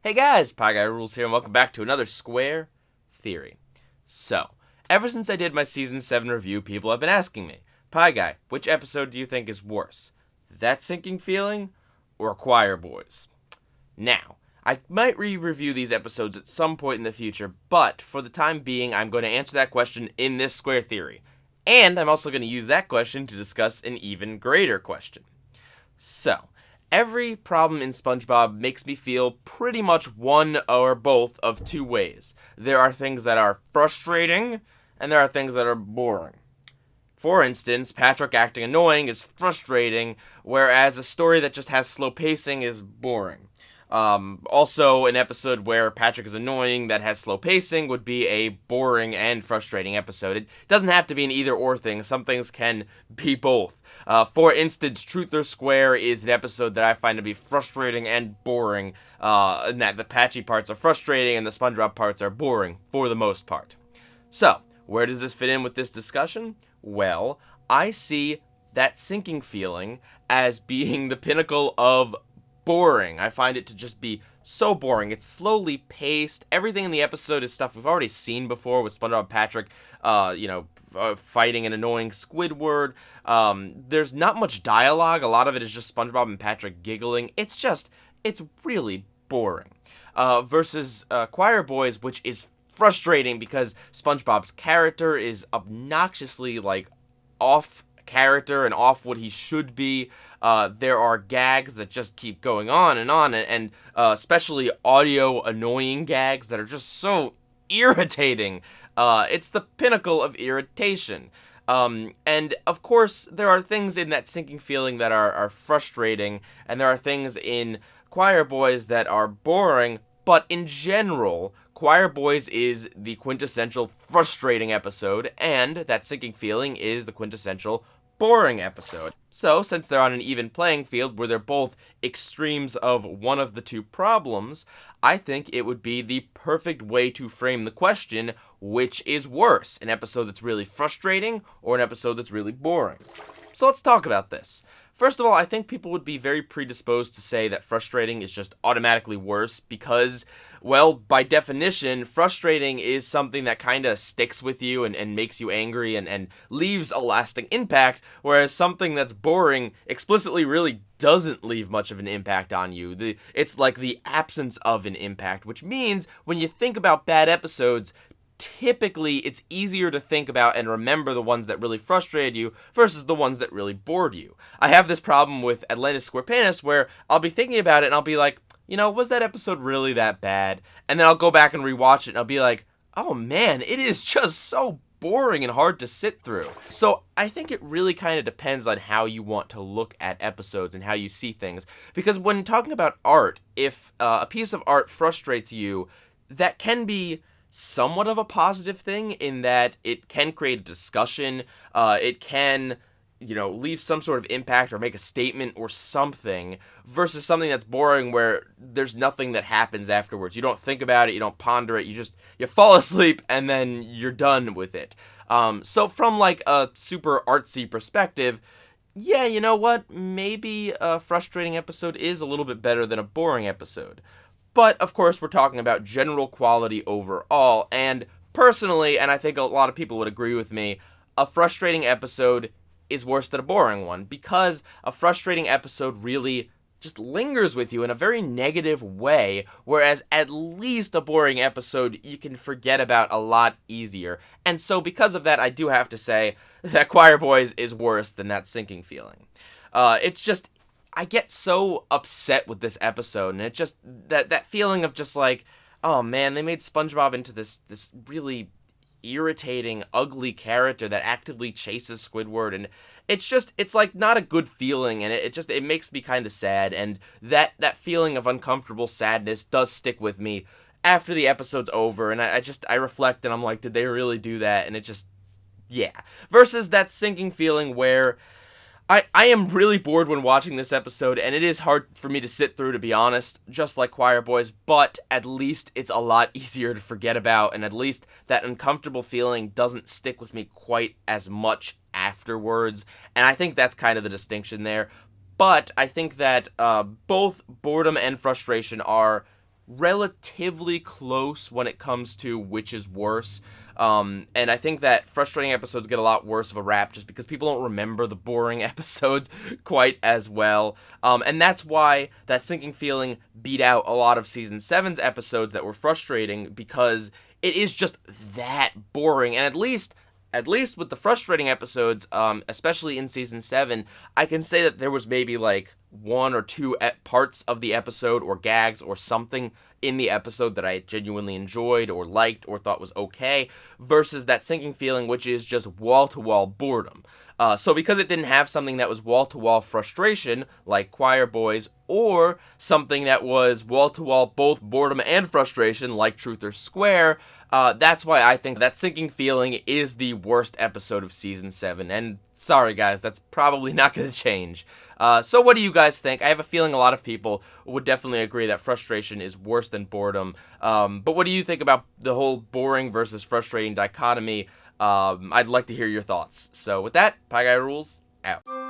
Hey guys, PIEGUYRULZ here, and welcome back to another Square Theory. So, ever since I did my Season 7 review, people have been asking me, Pie Guy, which episode do you think is worse? That Sinking Feeling or Choir Boys? Now, I might re-review these episodes at some point in the future, but for the time being, I'm going to answer that question in this Square Theory. And I'm also going to use that question to discuss an even greater question. So, every problem in SpongeBob makes me feel pretty much one or both of two ways. There are things that are frustrating, and there are things that are boring. For instance, Patrick acting annoying is frustrating, whereas a story that just has slow pacing is boring. Also, an episode where Patrick is annoying that has slow pacing would be a boring and frustrating episode. It doesn't have to be an either or thing. Some things can be both. For instance, Truth or Square is an episode that I find to be frustrating and boring, and that the Patchy parts are frustrating and the SpongeBob parts are boring for the most part. So, where does this fit in with this discussion? Well, I see that sinking feeling as being the pinnacle of boring. I find it to just be so boring. It's slowly paced. Everything in the episode is stuff we've already seen before with SpongeBob and Patrick, fighting an annoying Squidward. There's not much dialogue. A lot of it is just SpongeBob and Patrick giggling. It's really boring. Versus Choir Boys, which is frustrating because SpongeBob's character is obnoxiously, off character and off what he should be. There are gags that just keep going on, and especially audio annoying gags that are just so irritating. It's the pinnacle of irritation. And of course, there are things in that sinking feeling that are frustrating, and there are things in Choir Boys that are boring, but in general, Choir Boys is the quintessential frustrating episode, and that sinking feeling is the quintessential boring episode. So, since they're on an even playing field where they're both extremes of one of the two problems, I think it would be the perfect way to frame the question, which is worse, an episode that's really frustrating or an episode that's really boring? So let's talk about this. First of all, I think people would be very predisposed to say that frustrating is just automatically worse because, well, by definition, frustrating is something that kind of sticks with you and makes you angry and leaves a lasting impact, whereas something that's boring explicitly really doesn't leave much of an impact on you. It's like the absence of an impact, which means when you think about bad episodes, typically it's easier to think about and remember the ones that really frustrated you versus the ones that really bored you. I have this problem with Atlantis Squarepants where I'll be thinking about it and I'll be like, was that episode really that bad? And then I'll go back and rewatch it and I'll be like, oh man, it is just so boring and hard to sit through. So I think it really kind of depends on how you want to look at episodes and how you see things. Because when talking about art, if a piece of art frustrates you, that can be somewhat of a positive thing in that it can create a discussion, it can, leave some sort of impact or make a statement or something, versus something that's boring where there's nothing that happens afterwards. You don't think about it, you don't ponder it, you fall asleep and then you're done with it. So from like a super artsy perspective, yeah, you know what? Maybe a frustrating episode is a little bit better than a boring episode. But, of course, we're talking about general quality overall, and personally, and I think a lot of people would agree with me, a frustrating episode is worse than a boring one, because a frustrating episode really just lingers with you in a very negative way, whereas at least a boring episode you can forget about a lot easier. And so because of that, I do have to say that Choir Boys is worse than that sinking feeling. It's just, I get so upset with this episode, and it just, that feeling of just like, oh man, they made SpongeBob into this really irritating, ugly character that actively chases Squidward, and it's like not a good feeling, and it makes me kind of sad, and that feeling of uncomfortable sadness does stick with me after the episode's over, and I reflect, and I'm like, did they really do that? And it just, yeah. Versus that sinking feeling where I am really bored when watching this episode, and it is hard for me to sit through, to be honest, just like Choir Boys, but at least it's a lot easier to forget about, and at least that uncomfortable feeling doesn't stick with me quite as much afterwards, and I think that's kind of the distinction there. But I think that both boredom and frustration are relatively close when it comes to which is worse. And I think that frustrating episodes get a lot worse of a rap just because people don't remember the boring episodes quite as well. And that's why that sinking feeling beat out a lot of Season 7's episodes that were frustrating, because it is just that boring. And at least with the frustrating episodes, especially in Season 7, I can say that there was maybe like one or two parts of the episode or gags or something in the episode that I genuinely enjoyed or liked or thought was okay, versus that sinking feeling, which is just wall-to-wall boredom. So because it didn't have something that was wall-to-wall frustration, like Choir Boys, or something that was wall-to-wall both boredom and frustration, like Truth or Square, that's why I think that sinking feeling is the worst episode of Season 7. And sorry guys, that's probably not going to change. So what do you guys think? I have a feeling a lot of people would definitely agree that frustration is worse than boredom. But what do you think about the whole boring versus frustrating dichotomy? I'd like to hear your thoughts. So with that, PIEGUYRULZ out.